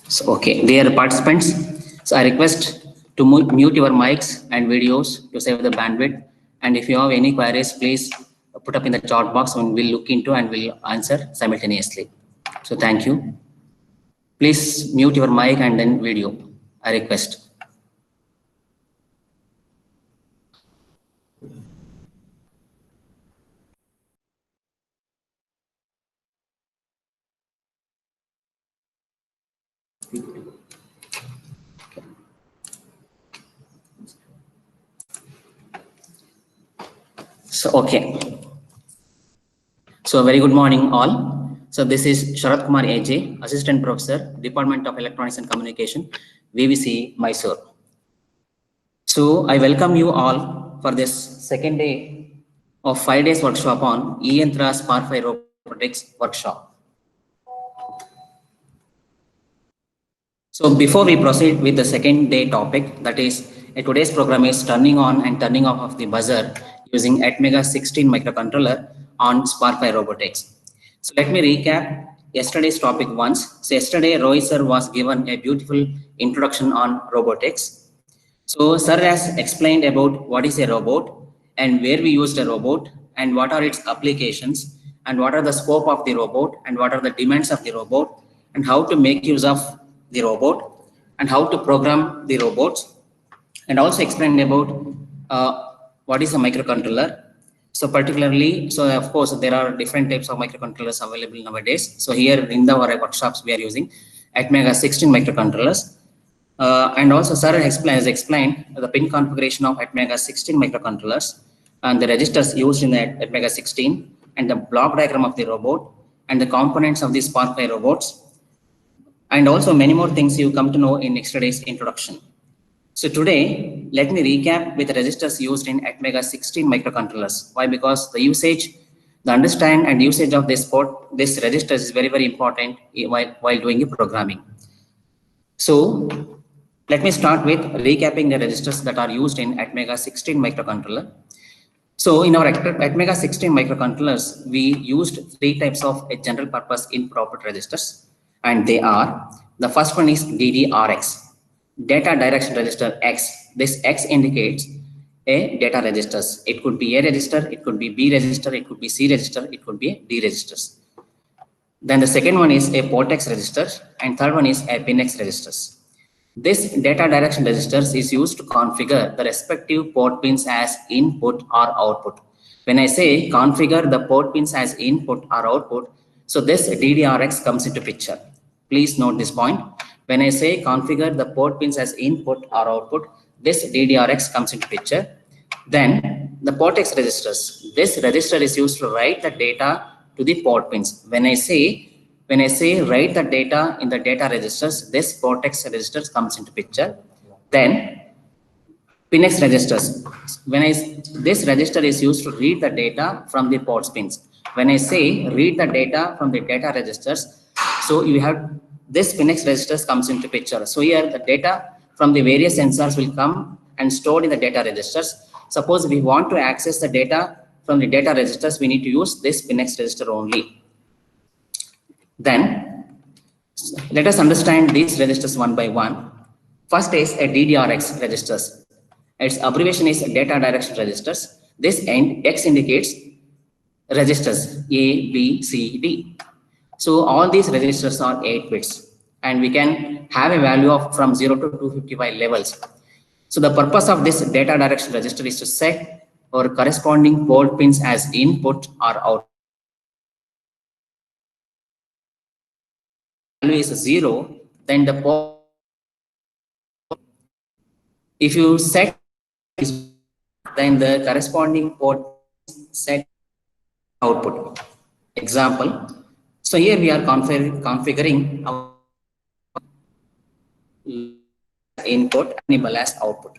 So, okay, dear participants, so I request to mute your mics and videos to save the bandwidth. And if you have any queries, please put up in the chat box and we'll look into and we'll answer simultaneously. So, thank you. Please mute your mic and then video. I request. So, okay. So, very good morning, all. So, this is Sharat Kumar AJ, Assistant Professor, Department of Electronics and Communication, VVC, Mysore. So, I welcome you all for this second day of 5 days workshop on E-Yantra Spark 5 Robotics workshop. So, before we proceed with the second day topic, that is, today's program is turning on and turning off of the buzzer using Atmega 16 microcontroller on Spark 5 Robotics. So let me recap yesterday's topic once. So yesterday, Roy sir was given a beautiful introduction on robotics. So sir has explained about what is a robot and where we used a robot and what are its applications and what are the scope of the robot and what are the demands of the robot and how to make use of the robot and how to program the robots, and also explained about what is a microcontroller. So particularly, so of course, there are different types of microcontrollers available nowadays. So here in the workshops, we are using Atmega 16 microcontrollers. And also, sir has explained the pin configuration of Atmega 16 microcontrollers and the registers used in the Atmega 16 and the block diagram of the robot and the components of the Spark 5 robots, and also many more things you come to know in yesterday's introduction. So today, let me recap with the registers used in Atmega 16 microcontrollers. Why? Because the usage, the understand and usage of this registers is very, very important while doing the programming. So let me start with recapping the registers that are used in Atmega 16 microcontroller. So in our Atmega 16 microcontrollers, we used three types of general purpose input output registers, and they are, the first one is DDRX, data direction register X. This X indicates a data registers. It could be A register, it could be B register, it could be C register, it could be a D registers. Then the second one is a port X register, and third one is a pin X registers. This data direction registers is used to configure the respective port pins as input or output. When I say configure the port pins as input or output, so this DDRX comes into picture. Please note this point. When I say configure the port pins as input or output, this DDRX comes into picture. Then the port X registers. This register is used to write the data to the port pins. When I say write the data in the data registers, this port X registers comes into picture. Then pin X registers. This register is used to read the data from the port pins. When I say read the data from the data registers, so you have this pin X registers comes into picture. So here the data from the various sensors will come and stored in the data registers. Suppose we want to access the data from the data registers, we need to use this pin X register only. Then let us understand these registers one by one. First is a DDRX registers. Its abbreviation is data direction registers. This X indicates registers A, B, C, D. So all these registers are 8 bits, and we can have a value of from 0 to 255 levels. So the purpose of this data direction register is to set our corresponding port pins as input or output. Value is 0, then the port, if you set is, then the corresponding port set output. Example, so here we are configuring our input enable as output,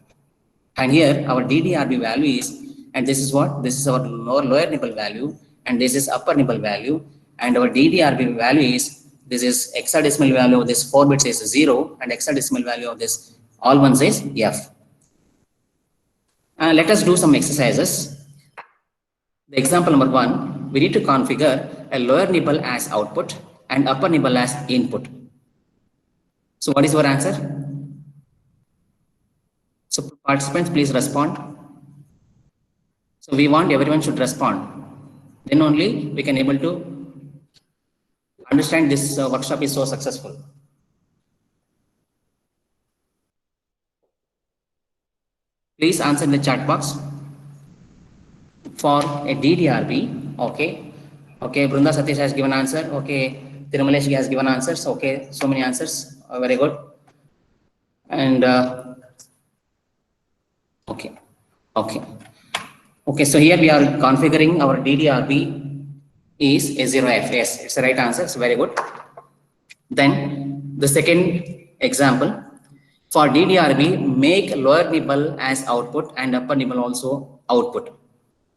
and here our DDRB value is, and this is what, this is our lower nibble value, and this is upper nibble value, and our DDRB value is, this is hexadecimal value of this 4 bits is 0, and hexadecimal value of this all ones is F. Let us do some exercises. The example number 1, we need to configure a lower nibble as output and upper nibble as input. So what is your answer? So participants, please respond. So we want everyone should respond. Then only we can able to understand this workshop is so successful. Please answer in the chat box. For a DDRB, okay. Okay, Brunda Satish has given answer. Okay, Tirumalesh has given answers. Okay, so many answers. Very good. And okay. So here we are configuring our DDRB is a 0F. Yes, it's the right answer. It's very good. Then the second example, for DDRB, make lower nibble as output and upper nibble also output.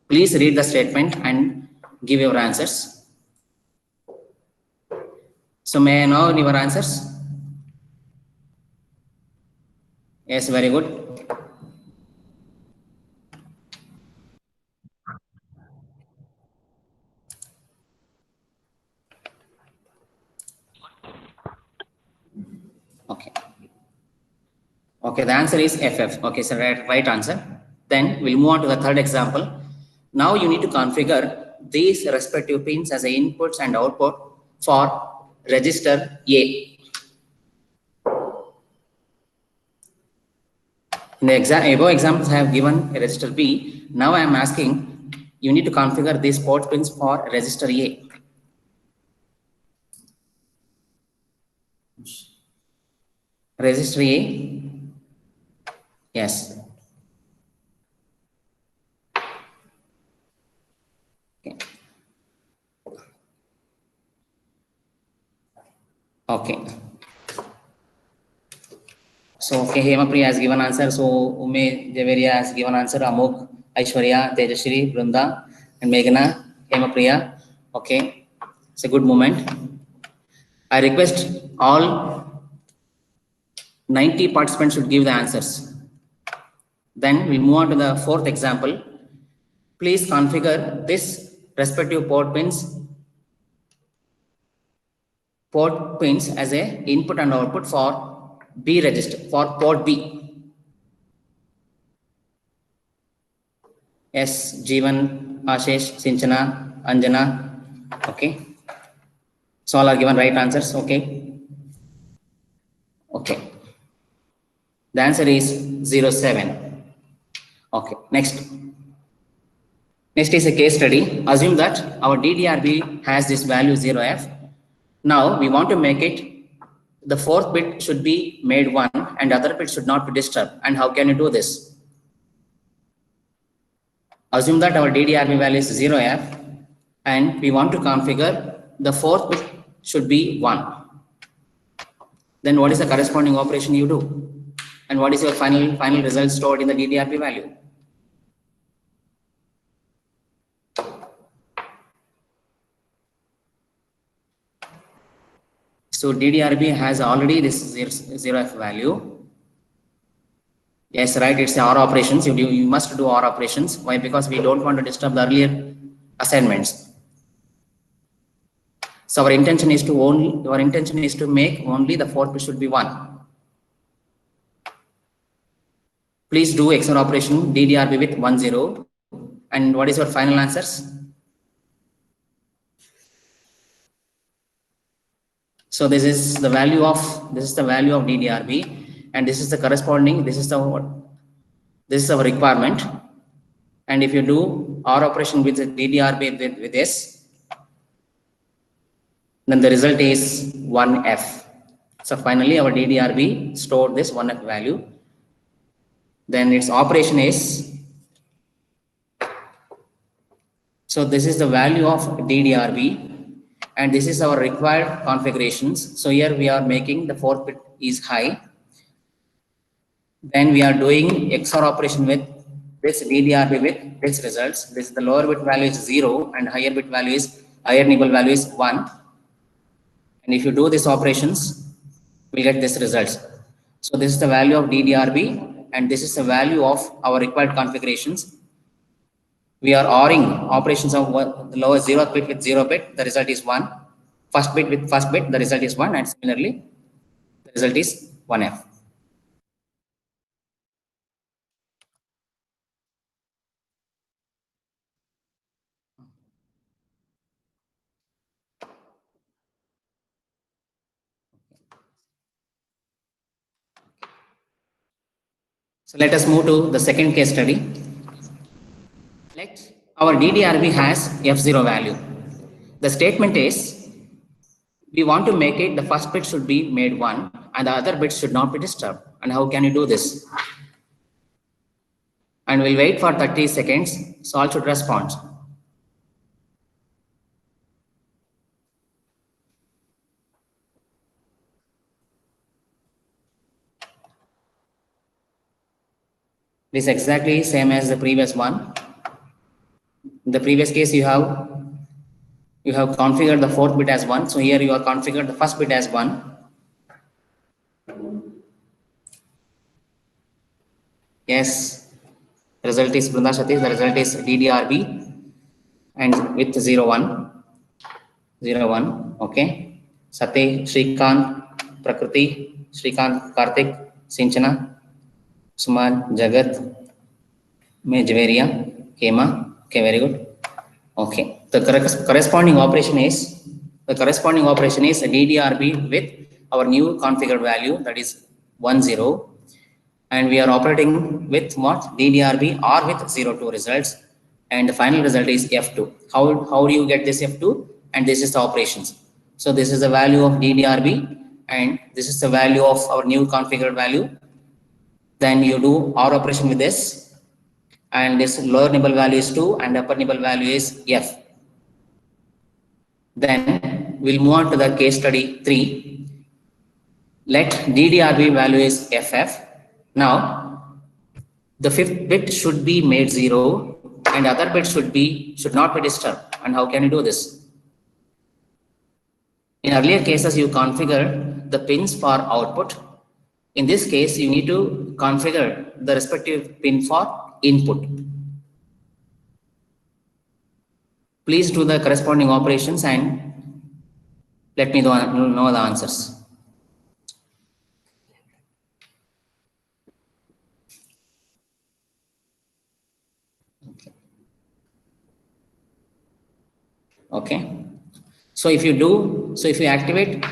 Please read the statement and give your answers. So may I know your answers? Yes, very good. Okay, the answer is FF. Okay, so right answer. Then we'll move on to the third example. Now you need to configure these respective pins as inputs and output for register A. In the above examples, I have given a register B. Now I am asking you need to configure these port pins for register A. Register A. Yes. Okay. So okay, Hemapriya has given answer. So Ume Javeria has given answer. Amok, Aishwarya, Tejashri, Brunda, and Meghana, Hemapriya. Okay, it's a good moment. I request all 90 participants should give the answers. Then we'll move on to the fourth example. Please configure this respective port pins as a input and output for B register, for port B. Yes, Jeevan, Ashish, Sinchana, Anjana. Okay. So all are given right answers. Okay. Okay. The answer is 07. Okay. Next is a case study. Assume that our DDRB has this value 0F. Now we want to make it, the fourth bit should be made 1 and other bit should not be disturbed. And how can you do this? Assume that our DDRB value is 0F and we want to configure the fourth bit should be 1. Then what is the corresponding operation you do? And what is your final result stored in the DDRB value? So DDRB has already this 0F value. Yes, right, it's OR operations. You must do OR operations. Why? Because we don't want to disturb the earlier assignments. So our intention is to make only the fourth bit should be 1. Please do XOR operation DDRB with 1 0. And what is your final answers? So this is the value of DDRB, and this is the corresponding. This is our requirement. And if you do OR operation with the DDRB with this, then the result is 1F. So finally, our DDRB stored this 1F value. Then its operation is, so this is the value of DDRB. And this is our required configurations. So here we are making the fourth bit is high. Then we are doing XOR operation with this DDRB with this results. This is the lower bit value is 0 and higher bit value is, higher nibble value is 1. And if you do these operations, we get this results. So this is the value of DDRB and this is the value of our required configurations. We are ORing operations of the lower 0th bit with 0 bit, the result is 1. First bit with first bit, the result is 1, and similarly The result is 1F. So let us move to the second case study. Let our DDRB has F0 value. The statement is, we want to make it, the first bit should be made 1 and the other bits should not be disturbed. And how can you do this? And we'll wait for 30 seconds, so all should respond. This is exactly same as the previous one. In the previous case, you have configured the fourth bit as 1. So here you are configured the first bit as 1. Yes, result is Brunda Satish, the result is DDRB and with 01. Okay. Sati, Shrikant, Prakriti, Shrikant, Karthik, Sinchana, Suman, Jagat, Mejveria, Kema. Okay, very good. Okay. The corresponding operation is a DDRB with our new configured value, that is 10, and we are operating with what? DDRB or with 02 results, and the final result is F2. How do you get this F2? And this is the operations. So this is the value of DDRB and this is the value of our new configured value. Then you do OR operation with this, and this lower nibble value is 2 and upper nibble value is F. Then we'll move on to the case study 3. Let DDRB value is FF. Now the fifth bit should be made 0 and other bit should not be disturbed. And how can you do this? In earlier cases, you configure the pins for output. In this case, you need to configure the respective pin for input. Please do the corresponding operations and let me know the answers. Okay. So if you activate,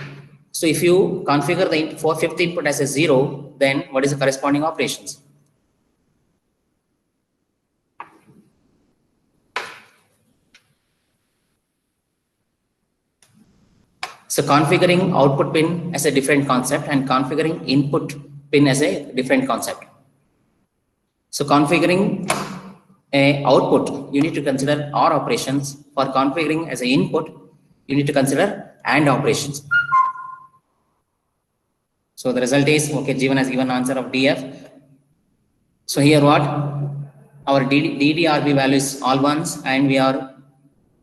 so if you configure the fifth input as a 0, then what is the corresponding operations? So configuring output pin as a different concept and configuring input pin as a different concept. So configuring a output, you need to consider OR operations. For configuring as an input, you need to consider AND operations. So the result is, okay, Jeevan has given answer of DF. So here what? Our DDRB value is all ones and we are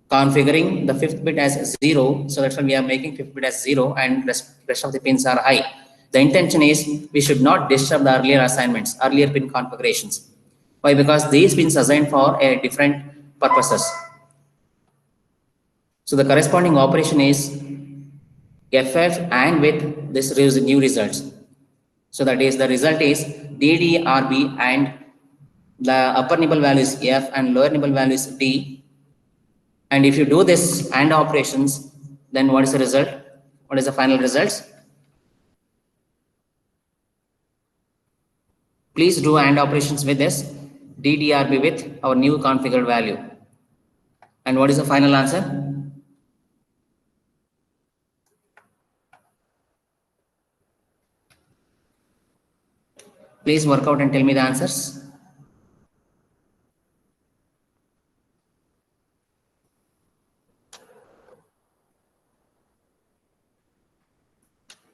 configuring the fifth bit as 0. So that's why we are making fifth bit as 0 and rest of the pins are high. The intention is we should not disturb the earlier assignments, earlier pin configurations. Why? Because these pins assigned for a different purposes. So the corresponding operation is FF and with this new results. So that is, the result is DDRB and the upper nibble value is F and lower nibble value is D. And if you do this AND operations, then what is the result? What is the final results? Please do AND operations with this DDRB with our new configured value. And what is the final answer? Please work out and tell me the answers.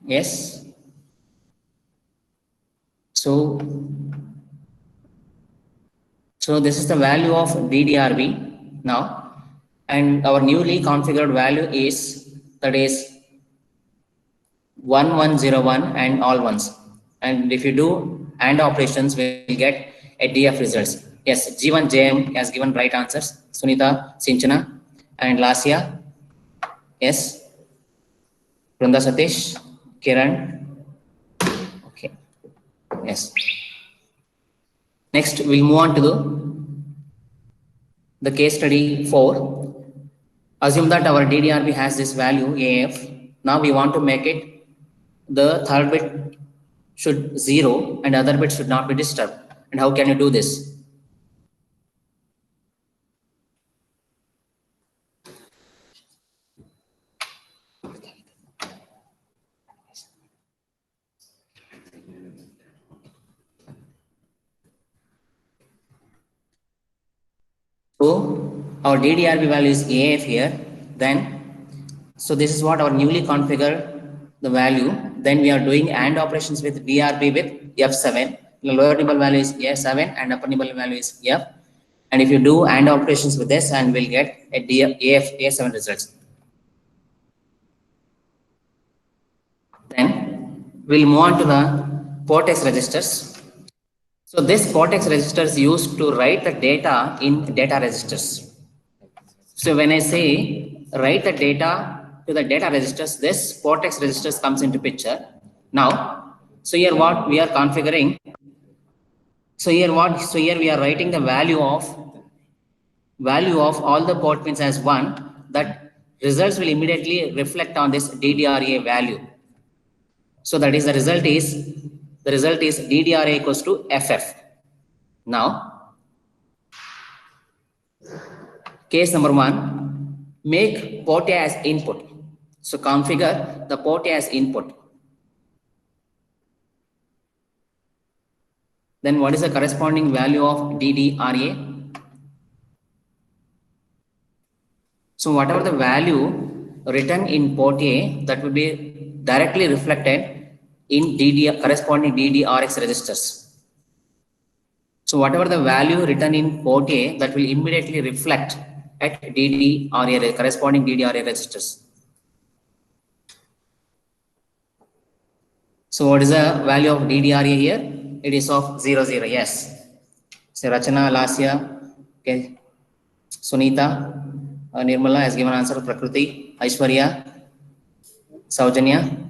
Yes. So this is the value of DDRB now, and our newly configured value is, that is 1101 and all ones. And if you do AND operations, we will get a DF results. Yes, G1 JM has given right answers. Sunita, Sinchana, and Lasya. Yes. Brunda Satish, Kiran, Yes. Next, we'll move on to the case study 4. Assume that our DDRB has this value AF. Now we want to make it the third bit should 0 and other bit should not be disturbed. And how can you do this? So our DDRB value is AF here. Then, so this is what our newly configured the value. Then we are doing AND operations with DRB with F7. The lower nibble value is A7 and upper nibble value is F. And if you do AND operations with this, and we'll get a AF A7 results. Then we'll move on to the port X registers. So this port X register is used to write the data in data registers. So when I say write the data to the data registers, this port X registers comes into picture. Now, so here what we are configuring. So here we are writing the value of all the port pins as 1. That results will immediately reflect on this DDRA value. So that is the result is DDRA equals to FF. Now, case number 1, make port A as input. So configure the port A as input. Then what is the corresponding value of DDRA? So whatever the value written in port A, that will be directly reflected in corresponding DDRX registers. So whatever the value written in port A, that will immediately reflect at DDRA, corresponding DDRA registers. So what is the value of DDRA here? It is of 00, yes. So Rachana, Lasya, okay, Sunita, Nirmala has given answer, Prakriti, Aishwarya, Saujanya,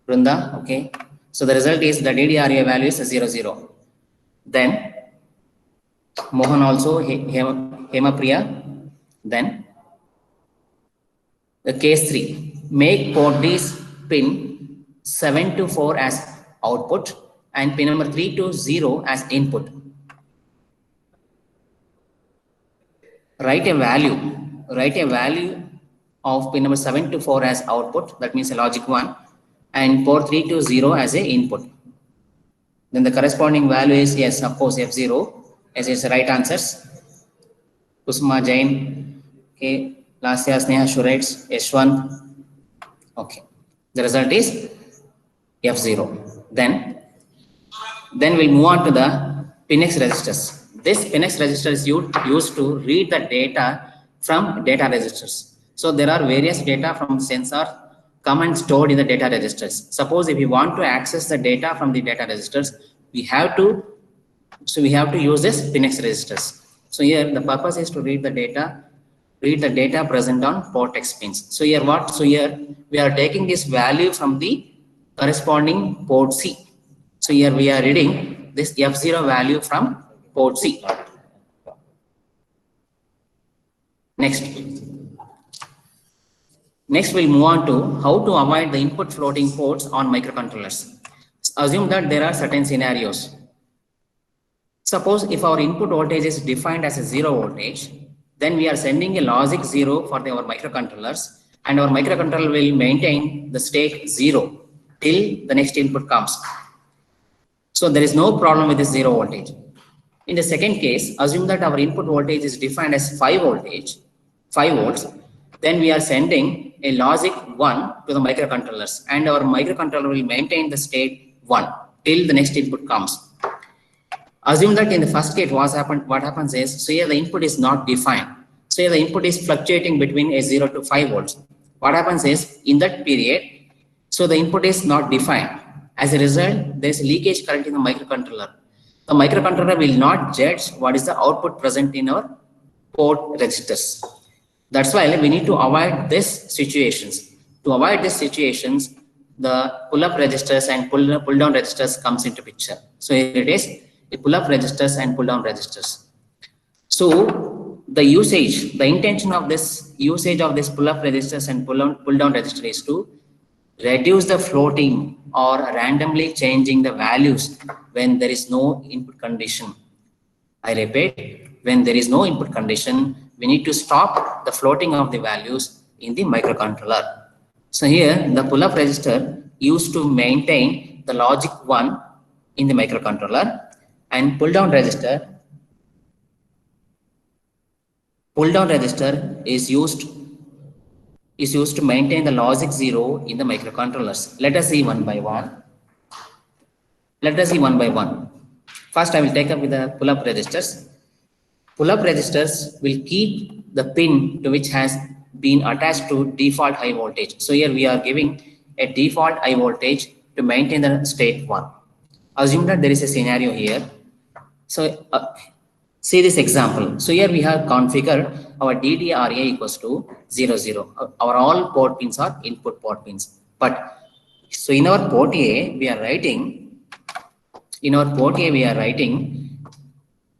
Brunda, okay. So the result is the DDRA value is 00. Then Mohan also, Hema Priya. Then the case 3, make port D's pin 7 to 4 as output and pin number 3 to 0 as input. Write a value of pin number 7 to 4 as output, that means a logic 1, and port 3 to 0 as a input. Then the corresponding value is, yes, of course, F0, as is the right answers. Kusma, Jain, okay, Lasya, Sneha, Shurates, Yashwant, okay. The result is F0. Then we'll move on to the PINX registers. This PINX register is used to read the data from data registers. So there are various data from sensor come and stored in the data registers. Suppose if you want to access the data from the data registers, we have to use this PINX registers. So here the purpose is to read the data present on port X pins. So here what? So here we are taking this value from the corresponding port C. So here we are reading this F0 value from port C. Next we'll move on to how to avoid the input floating ports on microcontrollers. Assume that there are certain scenarios. Suppose if our input voltage is defined as a 0 voltage, then we are sending a logic 0 for our microcontrollers, and our microcontroller will maintain the state 0 till the next input comes. So there is no problem with this 0 voltage. In the second case, assume that our input voltage is defined as 5 volts, then we are sending a logic 1 to the microcontrollers, and our microcontroller will maintain the state 1 till the next input comes. Assume that in the first case, what happens is, so here the input is not defined. So here the input is fluctuating between a 0 to 5 volts. What happens is, in that period, so the input is not defined. As a result, there is leakage current in the microcontroller. The microcontroller will not judge what is the output present in our port registers. That's why we need to avoid these situations. To avoid these situations, the pull-up registers and pull-down registers comes into picture. So here it is, the pull-up registers and pull-down registers. So the usage, the intention of this usage of this pull-up registers and pull-down register is to reduce the floating or randomly changing the values when there is no input condition. I repeat, when there is no input condition, we need to stop the floating of the values in the microcontroller. So here the pull-up register used to maintain the logic 1 in the microcontroller, and pull-down register is used to maintain the logic 0 in the microcontrollers. Let us see one by one. First, I will take up with the pull-up registers. Pull-up registers will keep the pin to which has been attached to default high voltage. So here we are giving a default high voltage to maintain the state 1. Assume that there is a scenario here. So see this example. So here we have configured our DDRA equals to 0, 0. Our all port pins are input port pins. But so in our port A, we are writing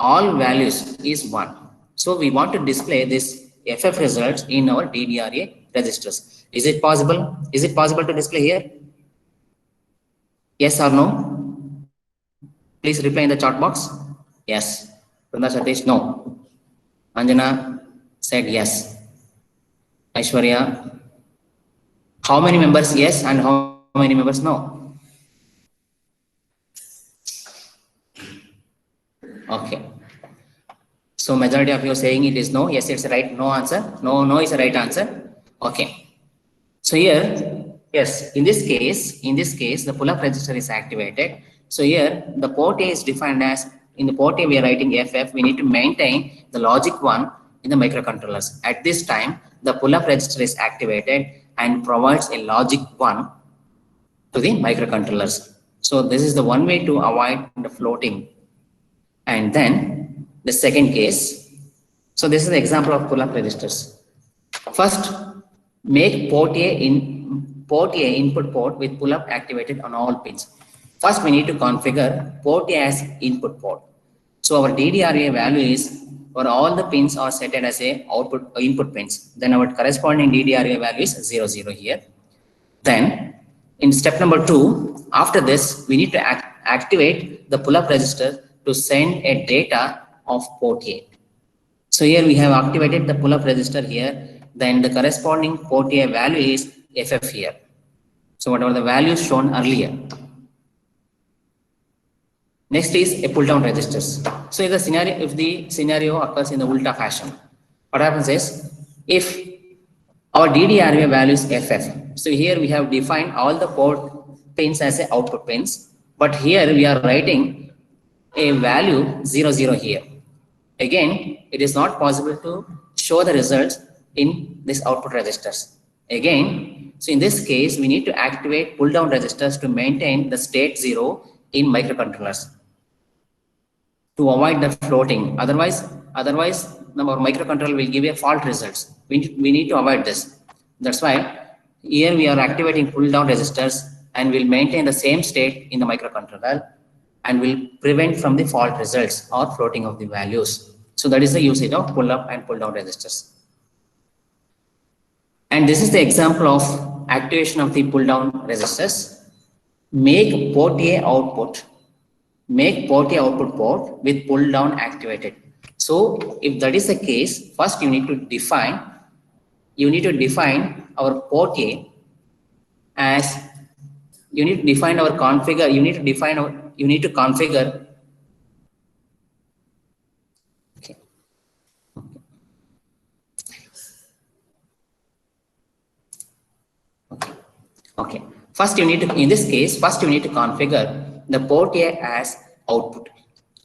all values is 1. So we want to display this FF results in our DDRA registers. Is it possible? Is it possible to display here? Yes or no? Please reply in the chat box. Yes. Vrunda Satish, no. Anjana said yes. Aishwarya, how many members yes and how many members no? Okay. So majority of you are saying it is no. Yes, it's a right no answer. No is a right answer. Okay. So here, yes, in this case, the pull-up register is activated. So here the port A is defined as, in the port A we are writing FF. We need to maintain the logic 1 in the microcontrollers. At this time, the pull-up register is activated and provides a logic 1 to the microcontrollers. So this is the one way to avoid the floating. And then the second case. So this is the example of pull-up registers. First, make port A input port with pull-up activated on all pins. First, we need to configure port A as input port. So our DDRA value is, or all the pins are set as a input pins. Then our corresponding DDRA value is 0, 0 here. Then in step number 2, after this, we need to activate the pull-up register to send a data of port A. So here we have activated the pull-up register here. Then the corresponding port A value is FF here. So whatever the values shown earlier. Next is a pull-down registers. So if the scenario occurs in the ulta fashion, what happens is, if our DDRA value is FF, so here we have defined all the port pins as a output pins, but here we are writing a value 0, 0 here. Again, it is not possible to show the results in this output registers. Again, so in this case, we need to activate pull-down registers to maintain the state 0 in microcontrollers to avoid the floating. Otherwise our microcontroller will give a fault results. We need to avoid this. That's why here we are activating pull-down registers and will maintain the same state in the microcontroller and will prevent from the fault results or floating of the values. So that is the usage of pull-up and pull-down registers. And this is the example of activation of the pull-down registers. Make port A output port with pull-down activated. So if that is the case, first you need to define our port A as, you need to configure. Okay. First you need to configure the port A as output.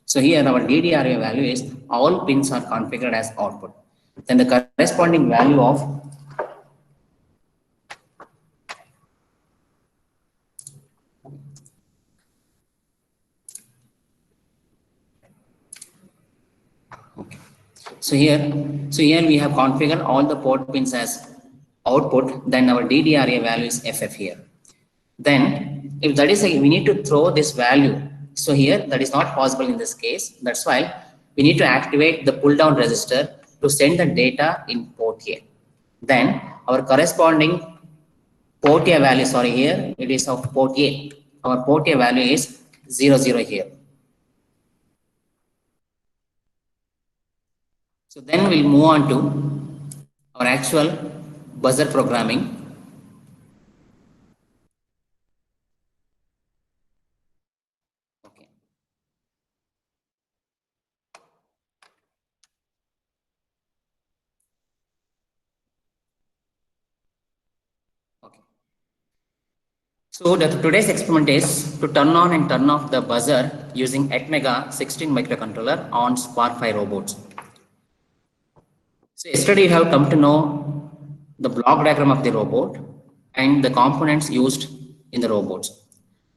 So here our DDRA value is, all pins are configured as output. Then the corresponding value of So here we have configured all the port pins as output. Then our DDRA value is FF here. Then if that is we need to throw this value. So here that is not possible in this case. That's why we need to activate the pull down register to send the data in port A. Then our corresponding port A value, sorry, here it is of port A. Our port A value is 00 here. So then we'll move on to our actual buzzer programming. Okay. Okay. So today's experiment is to turn on and turn off the buzzer using Atmega 16 microcontroller on Spark 5 robots. So yesterday you have come to know the block diagram of the robot and the components used in the robots.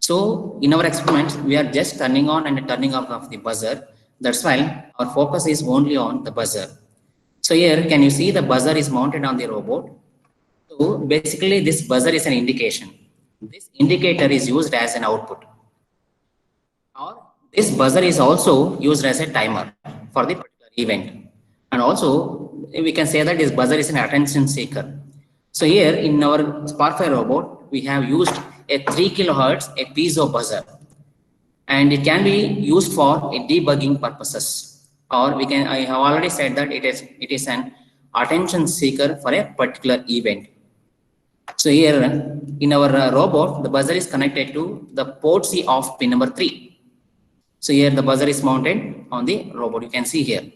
So in our experiments, we are just turning on and turning off of the buzzer. That's why our focus is only on the buzzer. So here, can you see the buzzer is mounted on the robot? So basically this buzzer is an indication. This indicator is used as an output. Or this buzzer is also used as a timer for the particular event. And also we can say that this buzzer is an attention seeker. So here in our Spark 5 robot, we have used a 3 kilohertz, a piezo buzzer, and it can be used for a debugging purposes. Or we can, I have already said that it is an attention seeker for a particular event. So here in our robot, the buzzer is connected to the port C of pin number 3. So here the buzzer is mounted on the robot. You can see here.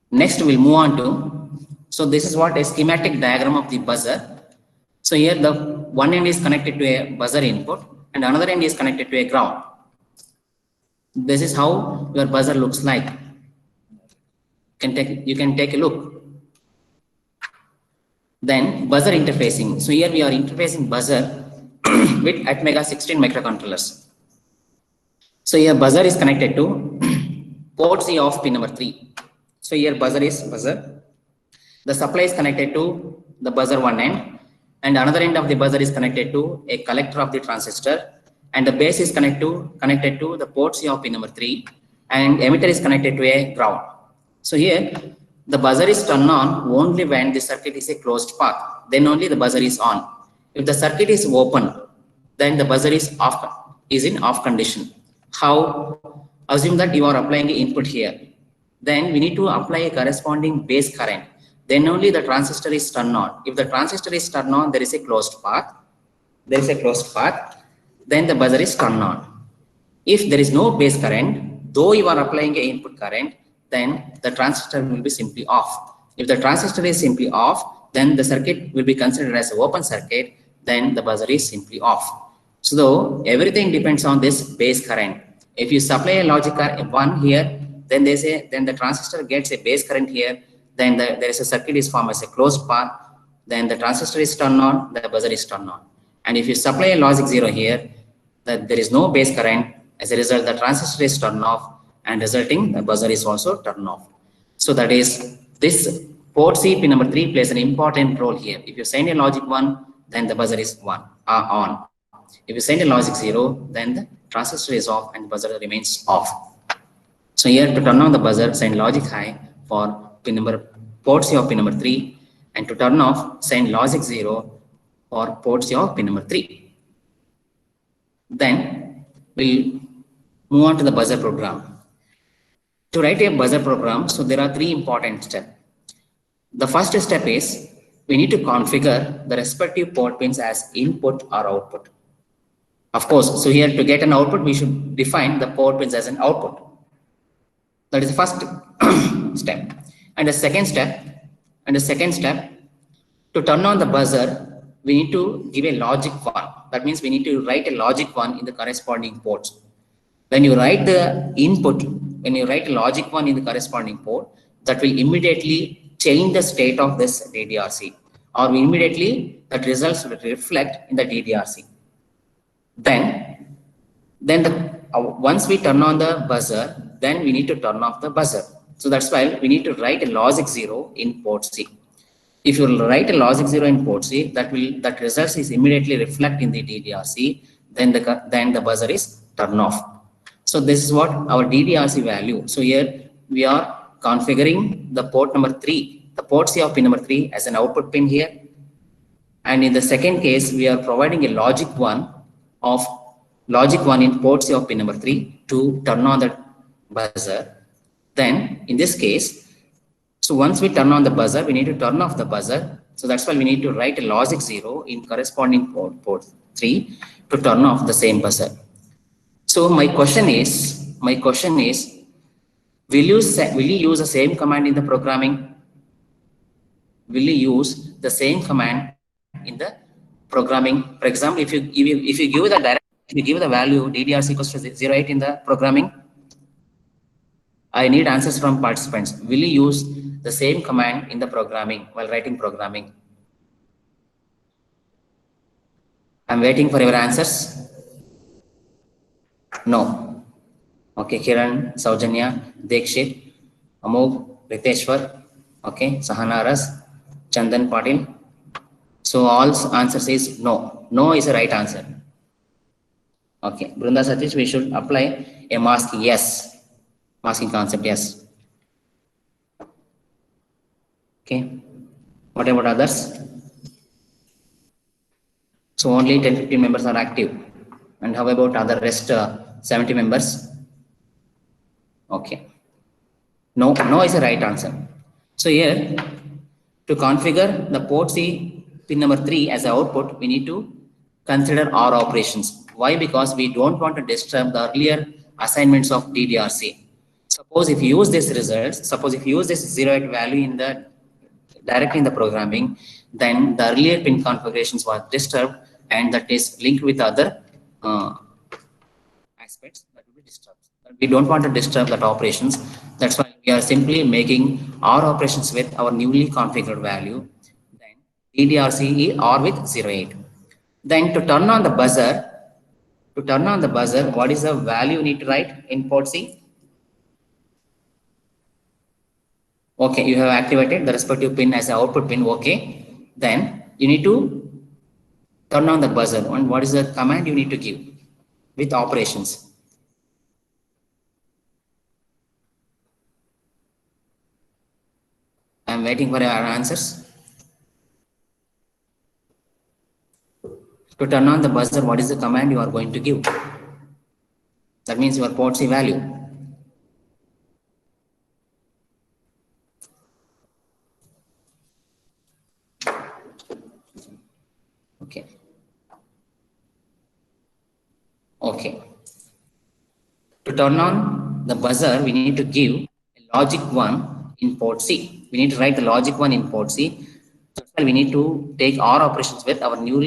Next we'll move on to, so this is what a schematic diagram of the buzzer. So here the one end is connected to a buzzer input and another end is connected to a ground. This is how your buzzer looks like. You can take a look. Then buzzer interfacing. So here we are interfacing buzzer with Atmega 16 microcontrollers. So here buzzer is connected to port C of pin number 3. So here buzzer is buzzer. The supply is connected to the buzzer one end, and another end of the buzzer is connected to a collector of the transistor, and the base is connected to the port C of pin number 3, and emitter is connected to a ground. So here the buzzer is turned on only when the circuit is a closed path. Then only the buzzer is on. If the circuit is open, then the buzzer is off, is in off condition. How? Assume that you are applying the input here. Then we need to apply a corresponding base current. Then only the transistor is turned on. If the transistor is turned on, there is a closed path. There is a closed path. Then the buzzer is turned on. If there is no base current, though you are applying a input current, then the transistor will be simply off. If the transistor is simply off, then the circuit will be considered as an open circuit. Then the buzzer is simply off. So everything depends on this base current. If you supply a logic 1 here, then the transistor gets a base current here. Then there is a circuit is formed as a closed path. Then the transistor is turned on, the buzzer is turned on. And if you supply a logic 0 here, that there is no base current. As a result, the transistor is turned off, and resulting the buzzer is also turned off. So that is this port C pin number 3 plays an important role here. If you send a logic 1, then the buzzer is on. If you send a logic 0, then the transistor is off and buzzer remains off. So here to turn on the buzzer, send logic high for port C of pin number 3, and to turn off, send logic 0 for port C of pin number 3. Then we'll move on to the buzzer program. To write a buzzer program, so there are 3 important steps. The first step is we need to configure the respective port pins as input or output. Of course, so here to get an output, we should define the port pins as an output. That is the first step. And the second step, to turn on the buzzer, we need to give a logic 1. That means we need to write a logic 1 in the corresponding ports. When you write the input, when you write a logic 1 in the corresponding port, that will immediately change the state of this DDRC, or immediately that results will reflect in the DDRC. Then once we turn on the buzzer, then we need to turn off the buzzer. So that's why we need to write a logic 0 in port C. if you write a logic 0 in port C, that results is immediately reflect in the DDRC, then the buzzer is turn off. So this is what our DDRC value. So here we are configuring the port number 3, the port C of pin number 3 as an output pin here. And in the second case, we are providing a logic 1 in port C of pin number 3 to turn on the buzzer. Then in this case, so once we turn on the buzzer, we need to turn off the buzzer. So that's why we need to write a logic 0 in corresponding port 3 to turn off the same buzzer. So my question is, will you use the same command in the programming? Will you use the same command in the programming? For example, if you give the value DDRC equals to 08 in the programming, I need answers from participants. Will you use the same command in the programming while writing programming? I'm waiting for your answers. No. Okay, Kiran, Saujanya, Dekshit, Amog, Riteshwar, okay, Sahana Ras, Chandan Patil. So all answers is no. No is the right answer. Okay, Brunda Satish, we should apply a mask. Yes. Masking concept, yes. Okay. What about others? So only 10-15 members are active. And how about other rest 70 members? Okay. No is the right answer. So here, to configure the port C pin number 3 as an output, we need to consider OR operations. Why? Because we don't want to disturb the earlier assignments of DDRC. Suppose if you use this results, suppose if you use this 08 value in the directly in the programming, then the earlier pin configurations was disturbed, and that is linked with other aspects that will be disturbed. We don't want to disturb that operations. That's why we are simply making our operations with our newly configured value. Then DDRC or with 08. Then to turn on the buzzer, what is the value you need to write in port C? Okay, you have activated the respective pin as an output pin. Okay, then you need to turn on the buzzer. And what is the command you need to give with operations? I'm waiting for your answers. To turn on the buzzer, what is the command you are going to give? That means your port C value. Okay. Okay. To turn on the buzzer, we need to give a logic 1 in port C. We need to write the logic 1 in port C. That's why we need to take our operations with our new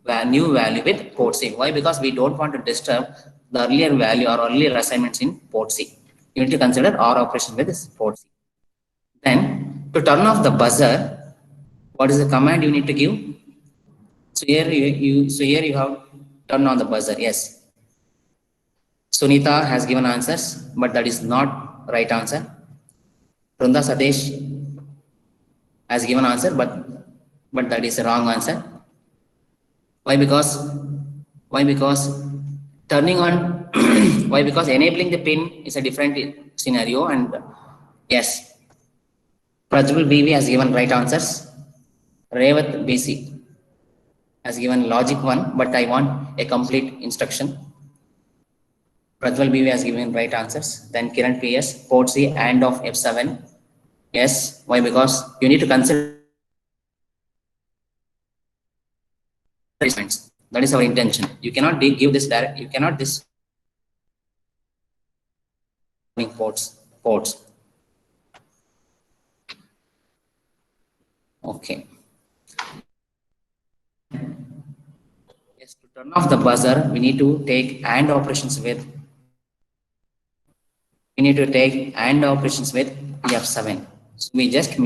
value with port C. Why? Because we don't want to disturb the earlier value or earlier assignments in port C. You need to consider our operation with this port C. Then to turn off the buzzer, what is the command you need to give? So here you have turn on the buzzer. Yes. Sunita has given answers, but that is not right answer. Brunda Satish has given answer, but that is a wrong answer. Why? Because turning on why? Because enabling the pin is a different scenario. And yes, Prajwal BV has given right answers. Revat BC has given logic 1, but I want a complete instruction. Prajwal BV has given right answers. Then Kiran PS, port C and of F7. Yes. Why? Because you need to consider that is our intention. You cannot give this direct. You cannot this ports. Okay. Yes. To turn off the buzzer, we need to take AND operations with. We need to take AND operations with F7. So we just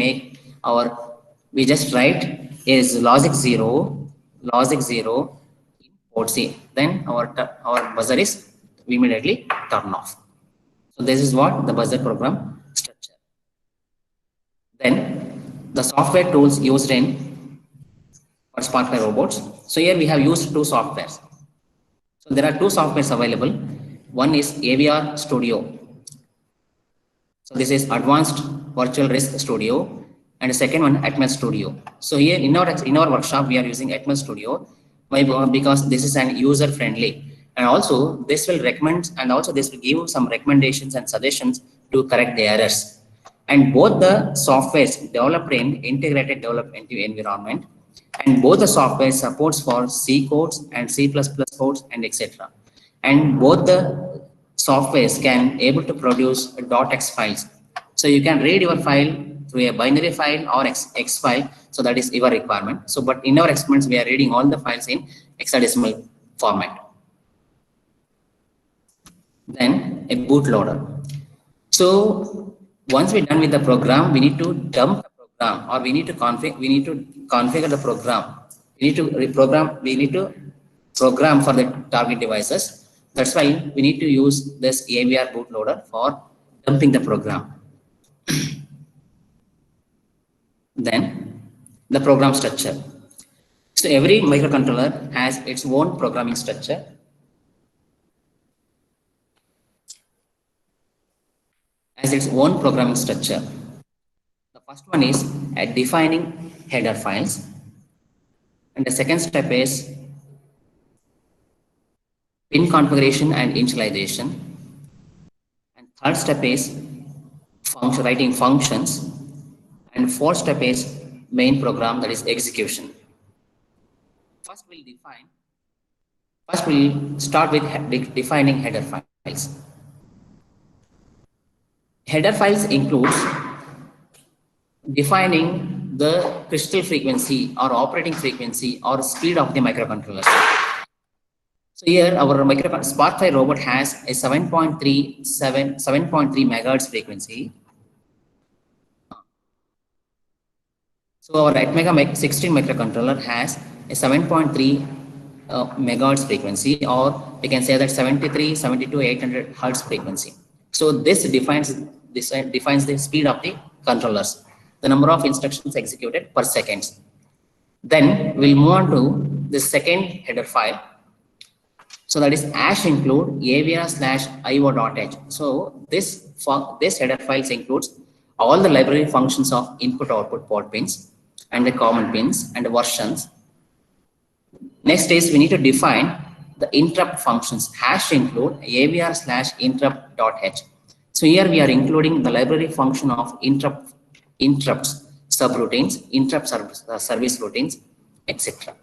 write is logic 0 in port C. Then our buzzer is immediately turn off. So this is what the buzzer program structure. Then the software tools used in for SparkFly robots. So here we have used two softwares. So there are two softwares available. One is AVR Studio. So this is Advanced Virtual Risk Studio, and the second one Atmos Studio. So here in our workshop we are using Atmos Studio. Why? Because this is an user friendly, and also this will recommend, and also this will give some recommendations and suggestions to correct the errors. And both the softwares developed in integrated development environment, and both the software supports for C codes and C++ codes and etc. And both the softwares can able to produce .x files. So you can read your file through a binary file or X file. So that is your requirement. So, but in our experiments, we are reading all the files in hexadecimal format. Then a bootloader. So once we're done with the program, we need to dump the program, or we need to configure the program. We need to program for the target devices. That's why we need to use this AVR bootloader for dumping the program. Then the program structure. So every microcontroller has its own programming structure. The first one is defining header files, and the second step is pin configuration and initialization, and third step is writing functions, and fourth step is main program, that is execution. First we'll start with defining header files. Header files includes defining the crystal frequency or operating frequency or speed of the microcontroller. So here our SparkFly robot has a 7.3 megahertz frequency. So our Atmega 16 microcontroller has a 7.3 megahertz frequency, or we can say that 72, 800 hertz frequency. So this defines the speed of the controllers, the number of instructions executed per second. Then we'll move on to the second header file. So that is #include avr/io.h. So this header files includes all the library functions of input/output port pins and the common pins and the versions. Next is we need to define the interrupt functions, #include avr/interrupt.h. So here we are including the library function of interrupts, subroutines, interrupt service routines, etc.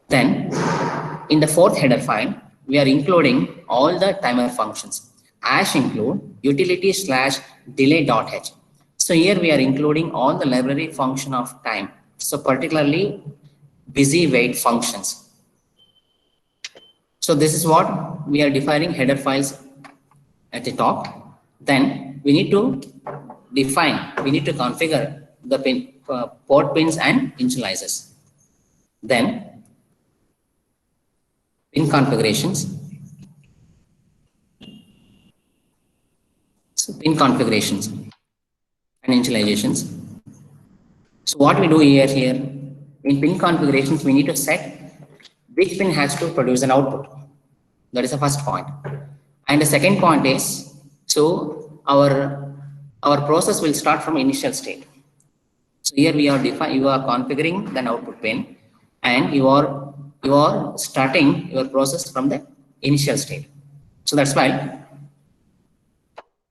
Then in the fourth header file, we are including all the timer functions, #include utility/delay.h. So here we are including all the library function of time. So particularly busy wait functions. So this is what we are defining header files at the top. Then we need to configure the port pins and initializers. Then pin configurations. So pin configurations and initializations. So what we do here in pin configurations, we need to set which pin has to produce an output. That is the first point. And the second point is, so our process will start from initial state. So here you are configuring the output pin, and you are starting your process from the initial state. So that's why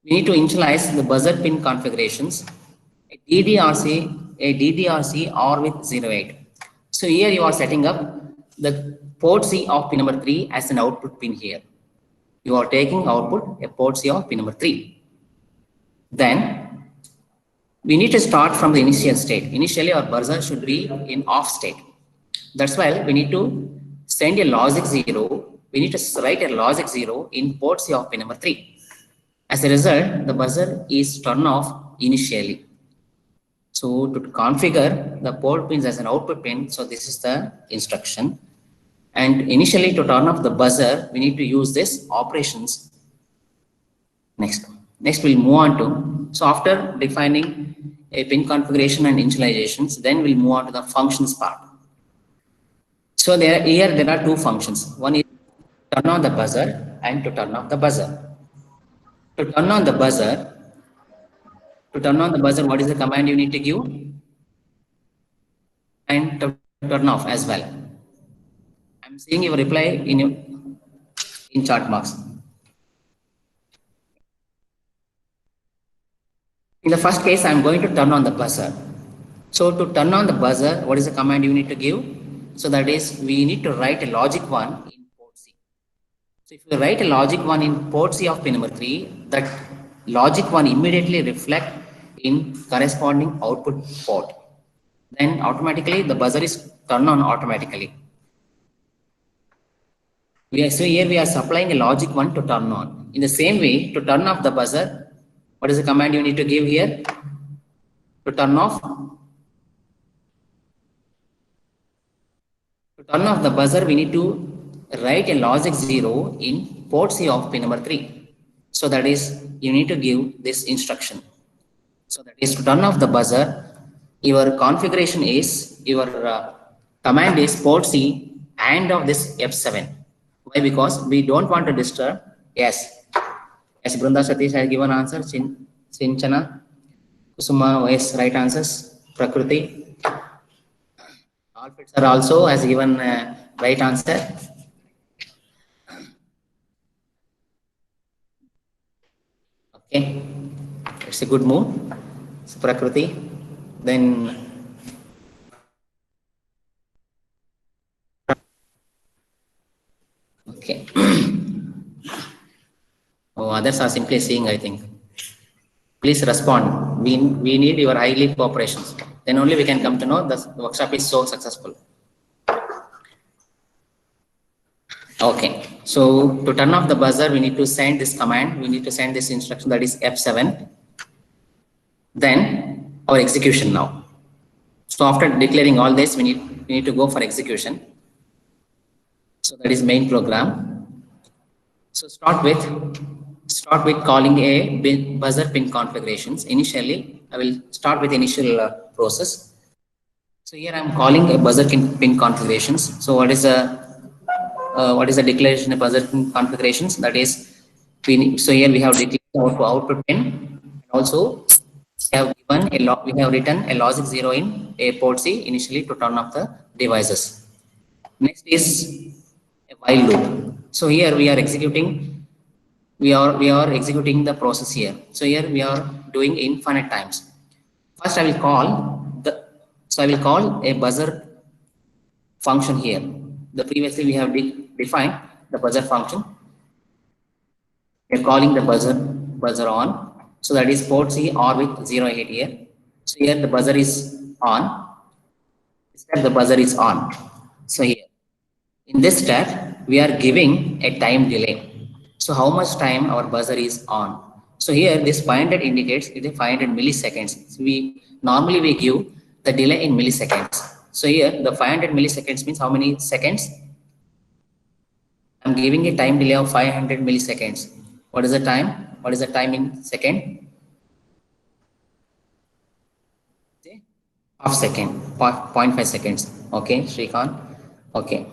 we need to initialize the buzzer pin configurations, a DDRC or with 08. So here you are setting up the port C of pin number 3 as an output pin here. You are taking output a port C of pin number 3. Then we need to start from the initial state. Initially our buzzer should be in off state. That's why we need to send a logic 0. We need to write a logic 0 in port C of pin number 3. As a result, the buzzer is turned off initially. So to configure the port pins as an output pin, so this is the instruction. And initially to turn off the buzzer, we need to use this operations. Next we'll move on to, so after defining a pin configuration and initializations. Then we'll move on to the functions part. So there are two functions. One is turn on the buzzer and to turn off the buzzer. To turn on the buzzer, what is the command you need to give? And to turn off as well. I'm seeing your reply in chat box. In the first case, I'm going to turn on the buzzer. So to turn on the buzzer, what is the command you need to give? So that is, we need to write a logic 1 in port C. So if you write a logic 1 in port C of pin number 3, that logic 1 immediately reflect in corresponding output port. Then automatically the buzzer is turned on automatically. So here we are supplying a logic 1 to turn on. In the same way, to turn off the buzzer, what is the command you need to give here? To turn off the buzzer, we need to write a logic 0 in port C of pin number 3. So that is, you need to give this instruction. So that is, to turn off the buzzer, your configuration is, your command is port C and of this F7. Why? Because we don't want to disturb. Yes, Brunda Satish has given answer. Sinchana, Kusuma, yes, right answers. Prakriti, all fits are also has given right answer. Okay, it's a good move. So Prakriti, then okay. Oh, others are simply seeing, I think. Please respond. We need your highly cooperations. Then only we can come to know the workshop is so successful. Okay. So to turn off the buzzer, we need to send this command. We need to send this instruction, that is F7. Then our execution now. So after declaring all this, we need to go for execution. So that is main program. So start with calling a buzzer pin configurations. Initially, I will start with initial process. So here I am calling a buzzer pin configurations. So what is the declaration of buzzer pin configurations? That is, so here we have declared output pin. Also, we have written a logic 0 in a port C initially to turn off the devices. Next is a while loop. So here we are executing. We are executing the process here. So here we are doing infinite times. First, I will call a buzzer function here. The previously we have defined the buzzer function. We are calling the buzzer on. So that is port C or with 08 here. So here the buzzer is on. This step the buzzer is on. So here in this step we are giving a time delay. So how much time our buzzer is on? So here this 500 indicates it is 500 milliseconds. So we normally give the delay in milliseconds. So here the 500 milliseconds means how many seconds? I'm giving a time delay of 500 milliseconds. What is the time? What is the time in second? Half second, 0.5 seconds. Okay, Shrikant. Okay.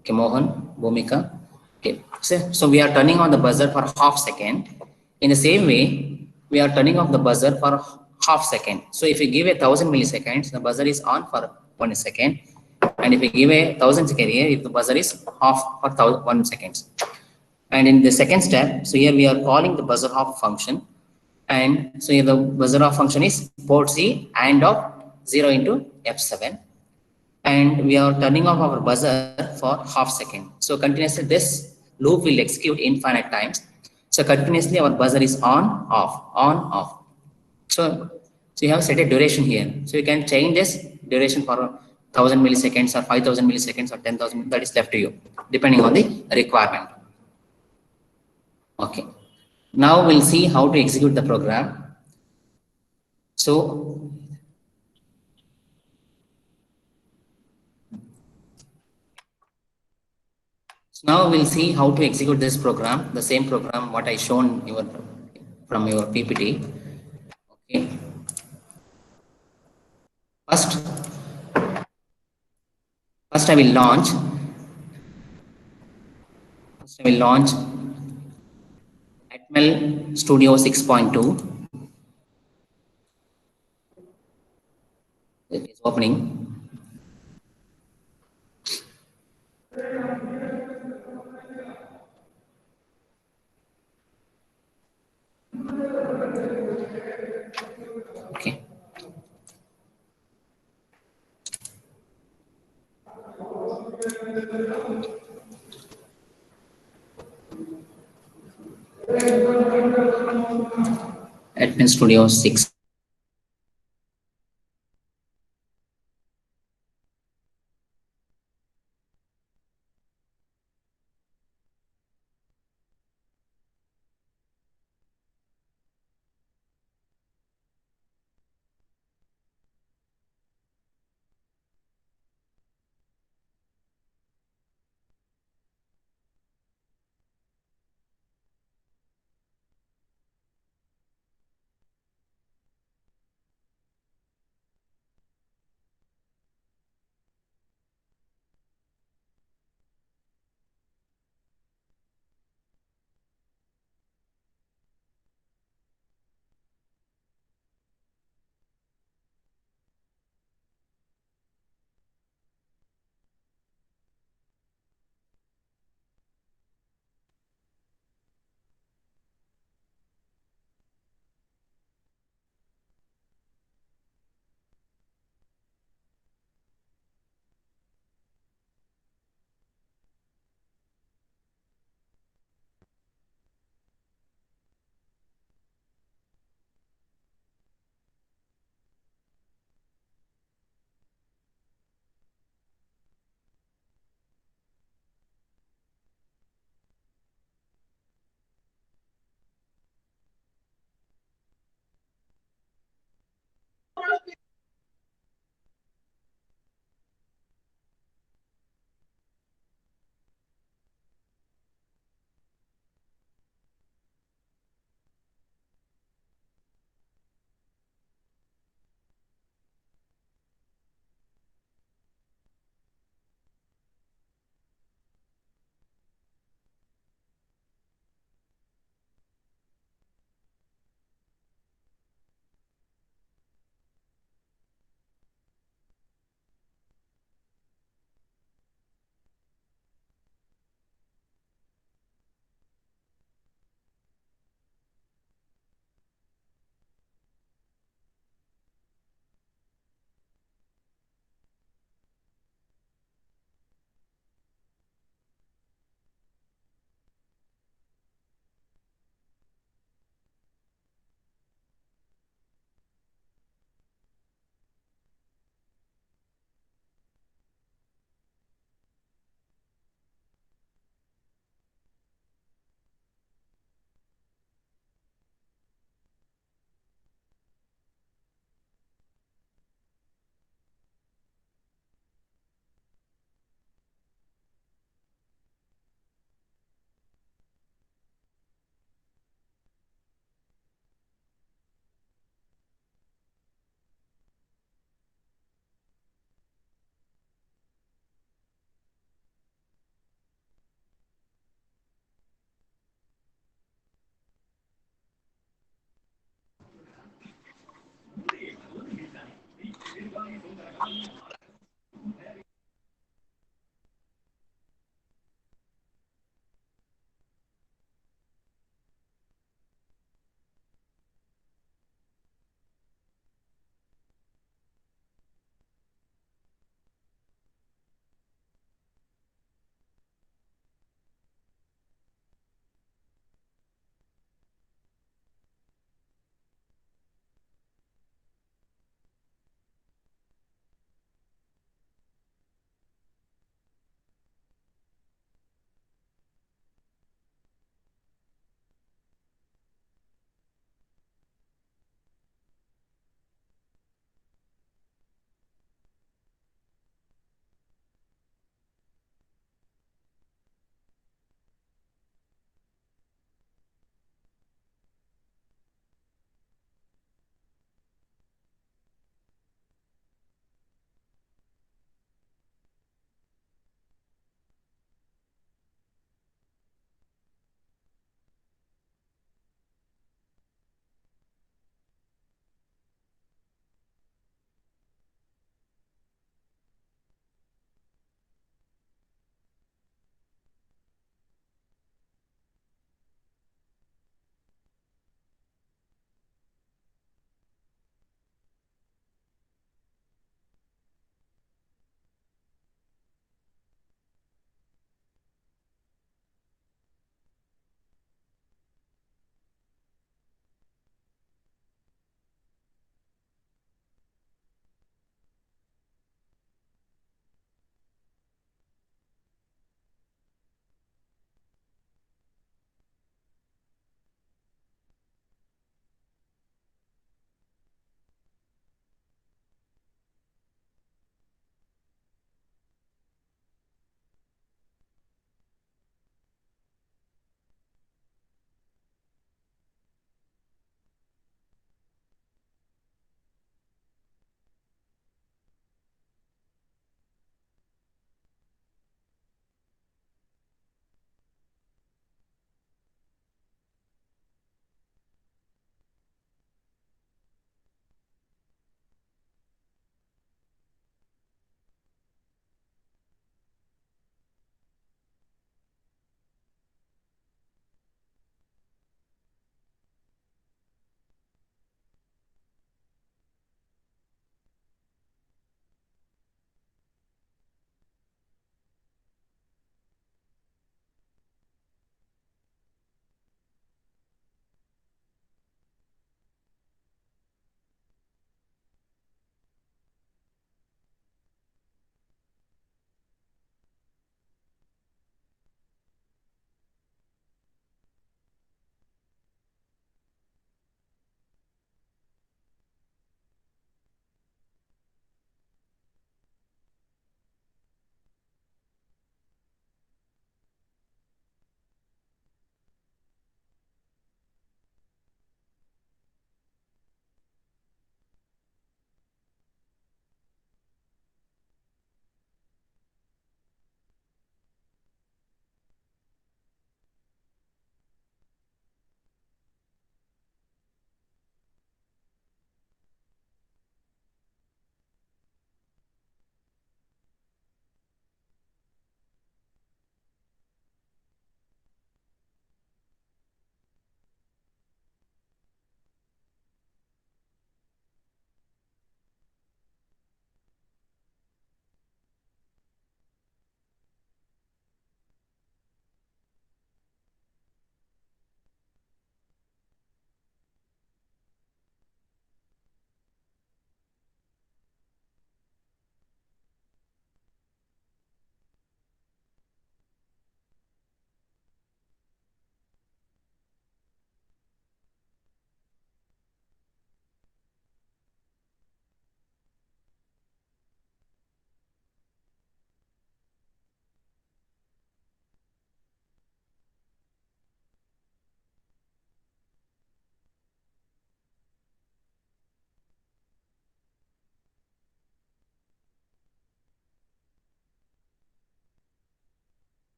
Okay, Mohan, Bhumika. Okay, so we are turning on the buzzer for half second. In the same way, we are turning off the buzzer for half second. So if you give 1,000 milliseconds, the buzzer is on for 1 second. And if you give 1,000 seconds here, if the buzzer is off for 1 seconds. And in the second step, so here we are calling the buzzer off function. And so here the buzzer off function is port C and of 0 into F7. And we are turning off our buzzer for half second. So continuously this loop will execute infinite times. So continuously our buzzer is on, off. So you have set a duration here. So you can change this duration for 1,000 milliseconds or 5,000 milliseconds or 10,000. That is left to you, depending on the requirement. Okay. Now we'll see how to execute the program. So now we'll see how to execute this program, the same program what I shown from your PPT. Okay. First, first I will launch. First I will launch Atmel Studio 6.2. It is opening. Okay. Admin Studio 6.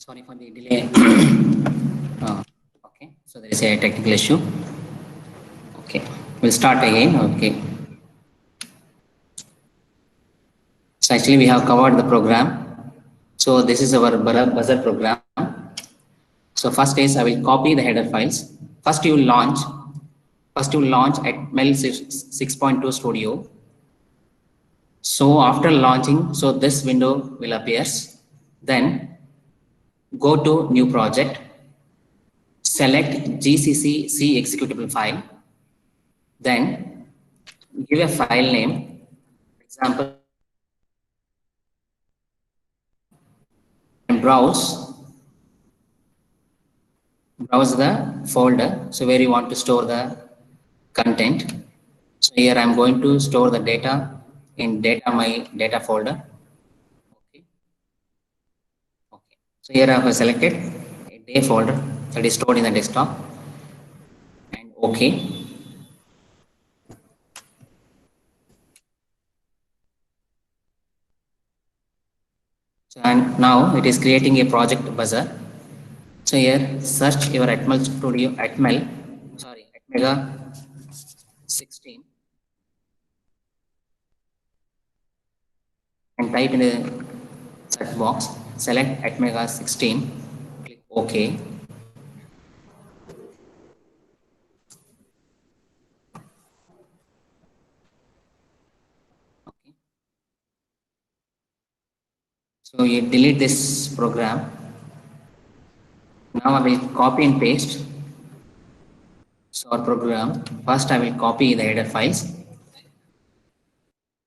Sorry for the delay. Okay, so there is a technical issue. Okay, we'll start again. Okay. So actually we have covered the program. So this is our buzzer program. So first is I will copy the header files. First you will launch. First you will launch at Mel 6.2 Studio. So after launching, so this window will appear. Then go to new project. Select GCC C executable file. Then give a file name. For example, and browse the folder, so where you want to store the content. So here I'm going to store the data in my data folder. Okay. Okay, so here I have selected a day folder that is stored in the desktop, and okay. So and now it is creating a project buzzer. So here search your Atmel Studio, Atmega 16, and type in the search box, select Atmega 16, click OK. Okay. So you delete this program. Now I will copy and paste. So our program, first I will copy the header files.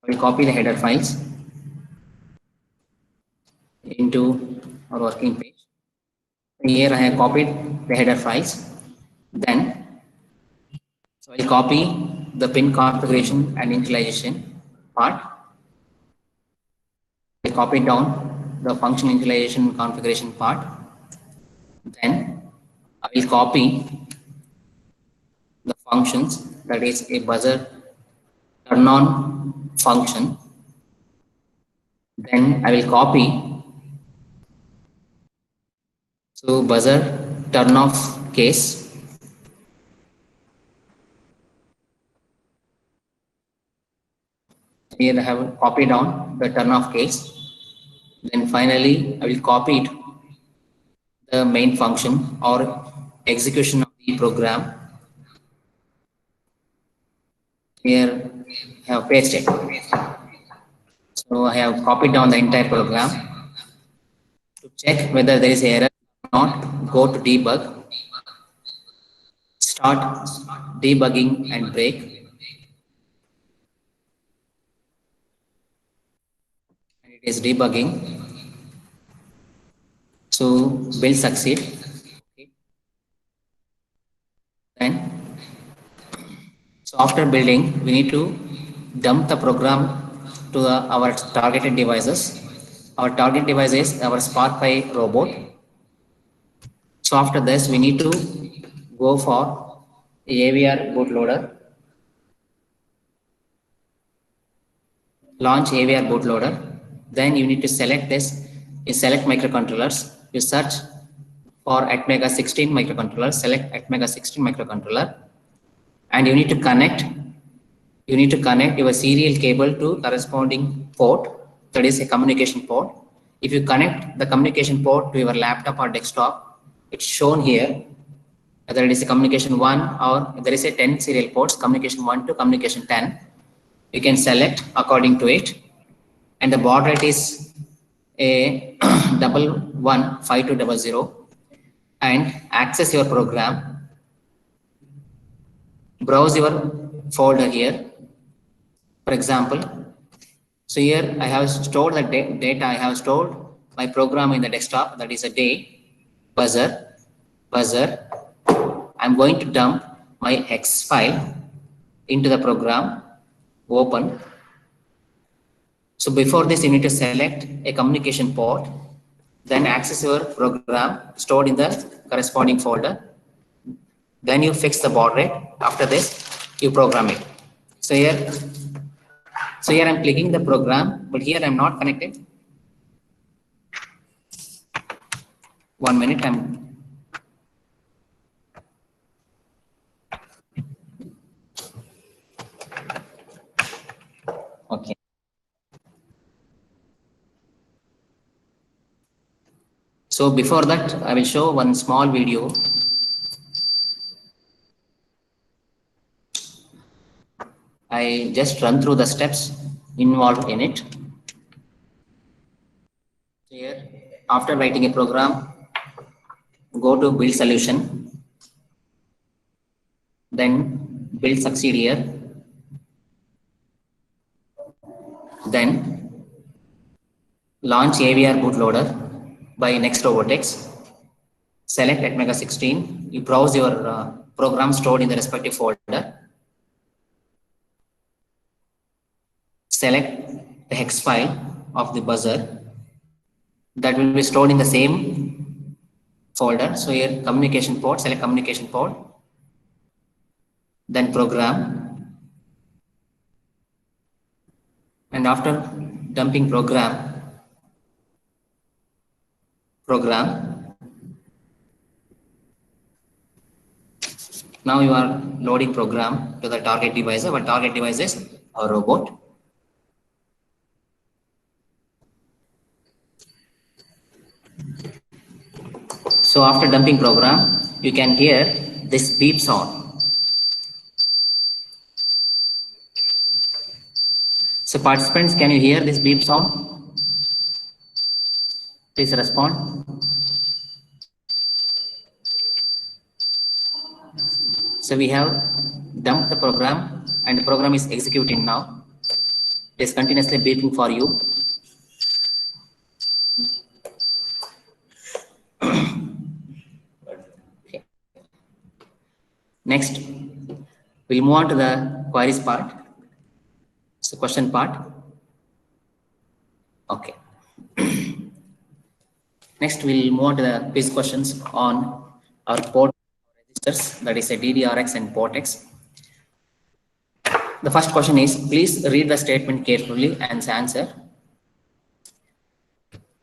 I will copy the header files into our working page. Here I have copied the header files. Then, so I will copy the pin configuration and initialization part. I copy down the function initialization configuration part. Then I will copy the functions, that is a buzzer turn on function. Then I will copy so buzzer turn off case. Here I have copied down the turn off case. Then finally I will copy it the main function or execution of the program. Here I have pasted. So I have copied down the entire program. To check whether there is error or not, go to debug, start debugging and break. And it is debugging. So build succeed. Okay. Then, so after building, we need to dump the program to our targeted devices. Our target device is our Spark Pi robot. So after this, we need to go for AVR bootloader. Launch AVR bootloader. Then you need to select this. You select microcontrollers. You search for Atmega 16 microcontroller. Select Atmega 16 microcontroller, and you need to connect. You need to connect your serial cable to corresponding port. That is a communication port. If you connect the communication port to your laptop or desktop, it's shown here. Whether it is a communication 1 or there is a 10 serial ports, communication 1 to communication 10. You can select according to it, and the baud rate is a 115200, and access your program. Browse your folder here. For example, so here I have stored the data. I have stored my program in the desktop, that is a day buzzer. I'm going to dump my X file into the program. Open. So before this, you need to select a communication port, then access your program stored in the corresponding folder. Then you fix the baud rate. After this, you program it. So here I'm clicking the program, but here I'm not connected. 1 minute. Okay. So before that, I will show one small video. I just run through the steps involved in it. Here, after writing a program, go to build solution, then build succeed here, then launch AVR bootloader by Next Robotics. Select Atmega 16. You browse your program stored in the respective folder. Select the hex file of the buzzer that will be stored in the same folder. So here communication port, select communication port, then program, and after dumping program, now you are loading program to the target device. Our target device is our robot. So after dumping program, you can hear this beep sound. So participants, can you hear this beep sound? Please respond. So we have dumped the program and the program is executing now. It is continuously beeping for you. Okay. Next, we'll move on to the queries part. It's the question part. Okay. Next, we'll move on to the quiz questions on our port registers, that is a DDRX and PortX. The first question is, please read the statement carefully and answer.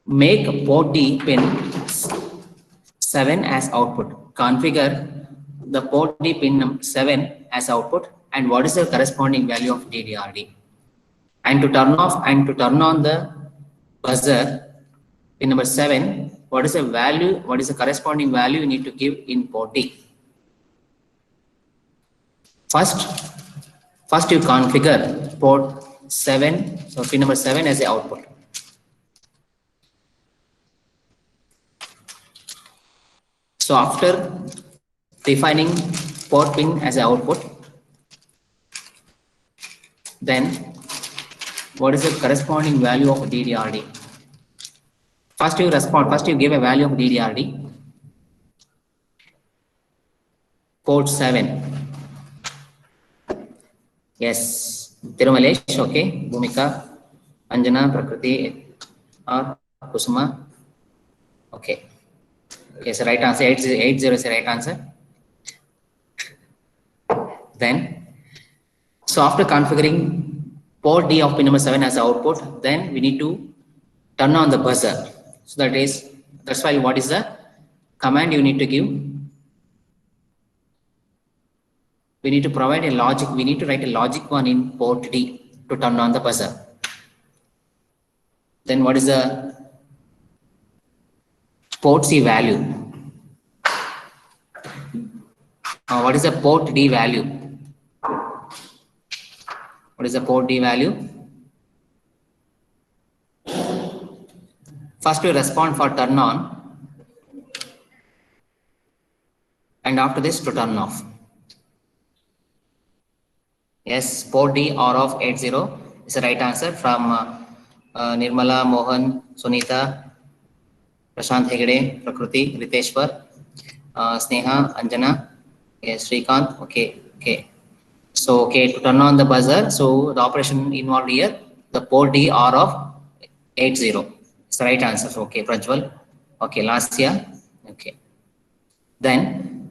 Make port D pin 7 as output. Configure the port D pin 7 as output, and what is the corresponding value of DDRD? And to turn off and to turn on the buzzer pin number 7, what is the value, what is the corresponding value you need to give in port D? First you configure port 7, so pin number 7 as the output. So after defining port pin as the output, then what is the corresponding value of DDRD? First you give a value of DDRD. Port 7. Yes, Tirumalesh, okay. Bhumika, Anjana, Prakriti, or Kusuma. Okay. Yes, right answer. 80 is the right answer. Then, so after configuring port D of pin number 7 as the output, then we need to turn on the buzzer. So that's why what is the command you need to give? We need to provide a logic. We need to write a logic one in port D to turn on the buzzer. Then what is the port C value? What is the port D value? What is the port D value? First we respond for turn on, and after this to turn off. Yes, port D R of 80 is the right answer from Nirmala, Mohan, Sunita, Prashant Hegde, Prakriti, Riteshwar, Sneha, Anjana, yes, Srikant. Okay. So, okay, to turn on the buzzer, so the operation involved here, the port D R of 80. It's the right answer. Okay, Prajwal. Okay, Lasya. Okay. Then,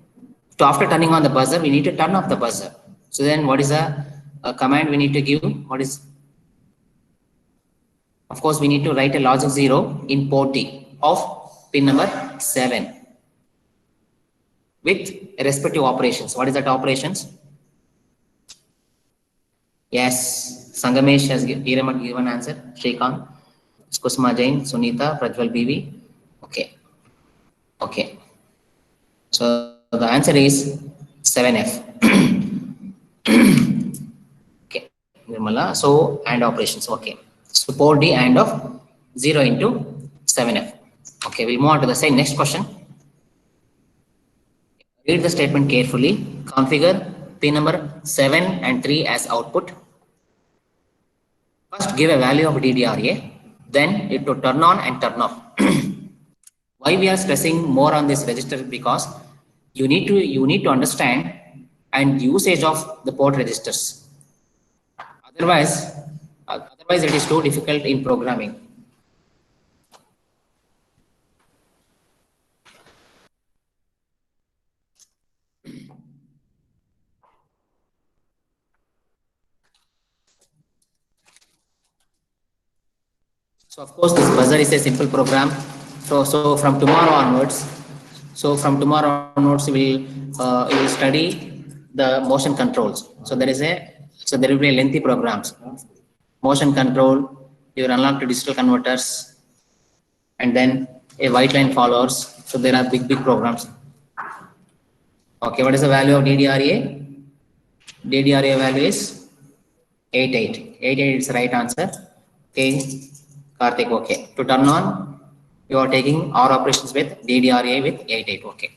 after turning on the buzzer, we need to turn off the buzzer. So then what is the command we need to give? What is, of course, we need to write a logic 0 in port D of pin number 7 with respective operations. What is that operations? Yes, Sangamesh has given answer. Shrikant, Kusma Jain, Sunita, Prajwal BV. Okay. Okay. So the answer is 7F. Okay. Nirmala. So and operations. Okay. So 4D and of 0 into 7F. Okay. We'll move on to the same next question. Read the statement carefully. Configure pin number 7 and 3 as output. First give a value of DDRA, then it to turn on and turn off. Why we are stressing more on this register? Because you need to understand and usage of the port registers. Otherwise it is too difficult in programming. So of course this buzzer is a simple program. So from tomorrow onwards, we will study the motion controls. So there will be a lengthy programs. Motion control, your unlocked digital converters, and then a white line followers. So there are big programs. Okay, what is the value of DDRA? DDRA value is 88. 88 is the right answer. Okay, Karthik, okay. To turn on, you are taking OR operations with DDRA with 88. Okay.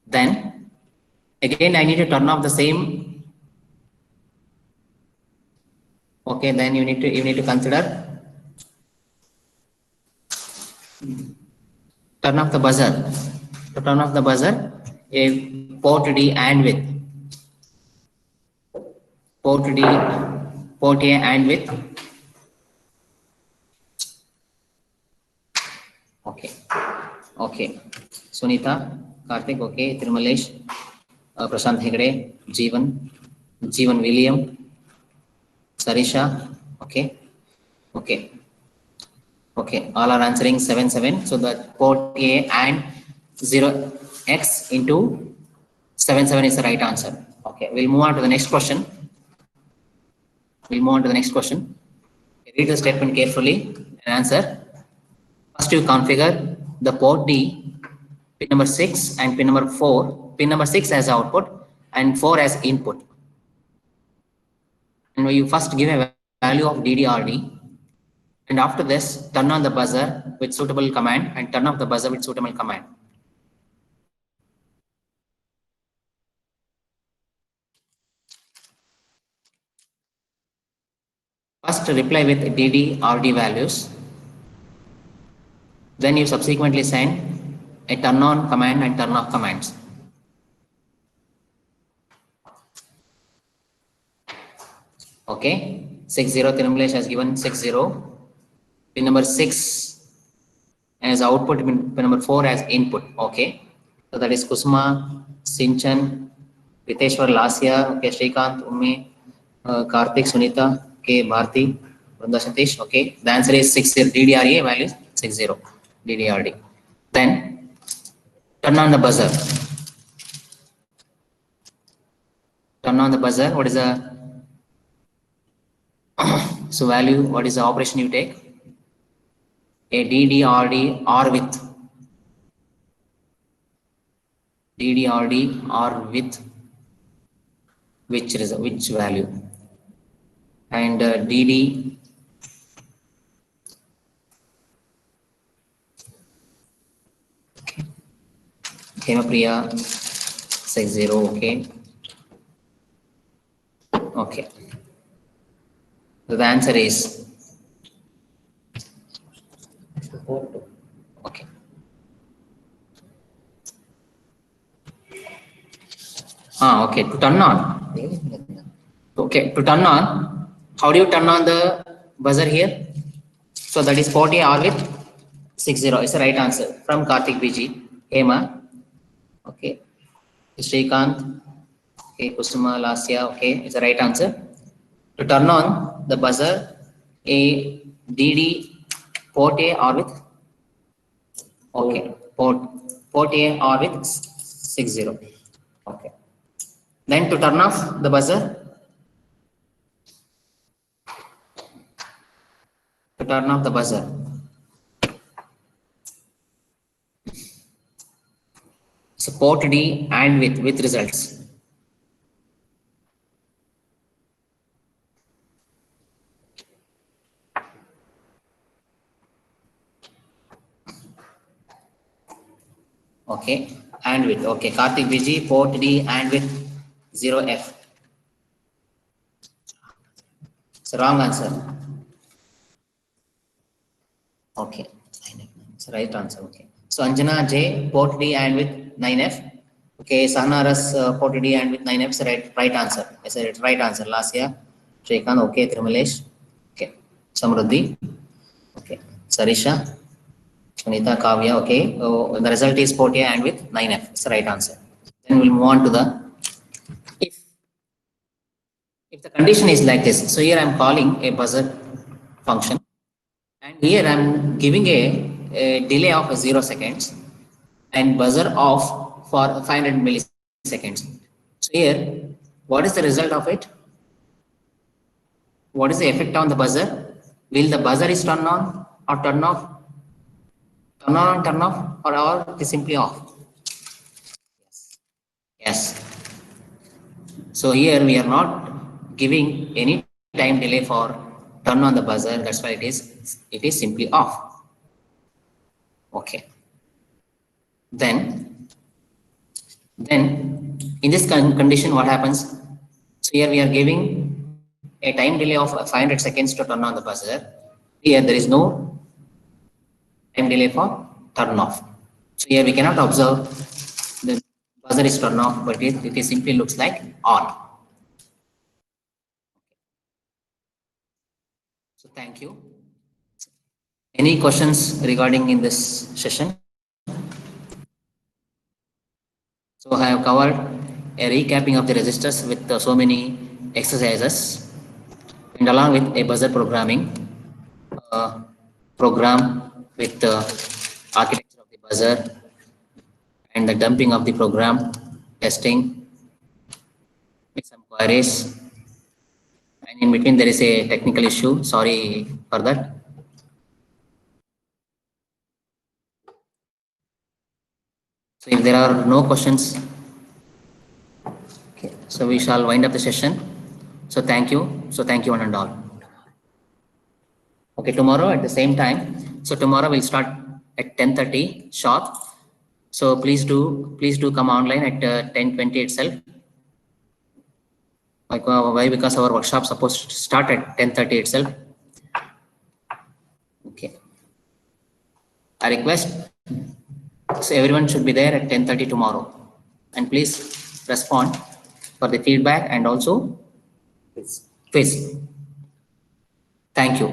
Then again I need to turn off the same. Okay, then you need to consider turn off the buzzer. To turn off the buzzer, a port D and with port A and with. Okay. Okay. Sunita, Karthik, okay. Tirumalesh, Prashant Hegde, Jeevan William, Sarisha, okay. Okay. Okay. All are answering 7. So the port A and 0x into 7 is the right answer. Okay. We'll move on to the next question. Read the statement carefully and answer. First you configure the port D, pin number 6 and pin number 4, pin number 6 as output and 4 as input. And you first give a value of DDRD, and after this turn on the buzzer with suitable command and turn off the buzzer with suitable command. First reply with DDRD values. Then you subsequently send a turn on command and turn off commands. Okay, 60 Tirumalesh has given 60. Pin number 6 as output, pin number 4 as input. Okay, so that is Kusma, Sinchan, Riteshwar, Lasya, okay, Shrikant, Ummi, Karthik, Sunita, okay, Bharti, Vrunda Satish. Okay, the answer is 60. DDRA value is 60. DDRD. Then turn on the buzzer. Turn on the buzzer. What is the so value? What is the operation you take? A DDRD or with DDRD or with which value? And DD Hemapriya 60. Okay. Okay. So the answer is okay. Okay. To turn on. Okay. To turn on, how do you turn on the buzzer here? So that is 40 or with 60 is the right answer from Karthik BG. Hema. Okay. Shrikant. Okay. Kusuma, Lasya. Okay. It's the right answer. To turn on the buzzer, a DD port A or with Okay, port A or with 60. Okay. Then to turn off the buzzer, to turn off the buzzer, so port D and with results. Okay, and with okay, Karthik Viji, port D and with 0F. It's wrong answer. Okay, it's right answer. Okay. So Anjana J, port D and with 9F. Okay, Sahana Ras, port D and with 9F is right answer. I said it right answer last year. Shrikant, okay, Trimalesh. Okay, Samruddhi. Okay, Sarisha, Sunita, Kavya. Okay, so the result is port A and with 9F. It's the right answer. Then we'll move on to the if if the condition is like this. So here I'm calling a buzzer function. And here I'm giving a delay of 0 seconds and buzzer off for 500 milliseconds. So here, what is the result of it? What is the effect on the buzzer? Will the buzzer is turn on or turn off? Turn off, or it is simply off? Yes. So here we are not giving any time delay for turn on the buzzer. That's why it is simply off. Okay. Then in this condition, what happens? So here we are giving a time delay of 500 seconds to turn on the buzzer. Here there is no time delay for turn off. So here we cannot observe the buzzer is turned off, but it simply looks like on. So thank you. Any questions regarding in this session? So I have covered a recapping of the registers with so many exercises, and along with a buzzer programming program with the architecture of the buzzer and the dumping of the program, testing, with some queries, and in between there is a technical issue. Sorry for that. So if there are no questions, okay, so we shall wind up the session. So thank you. So thank you one and all. Okay, tomorrow at the same time. So tomorrow we'll start at 10:30 sharp. So please do come online at 10:20 itself. Why? Because our workshop supposed to start at 10:30 itself. Okay. I request so everyone should be there at 10:30 tomorrow, and please respond for the feedback and also quiz. Thank you.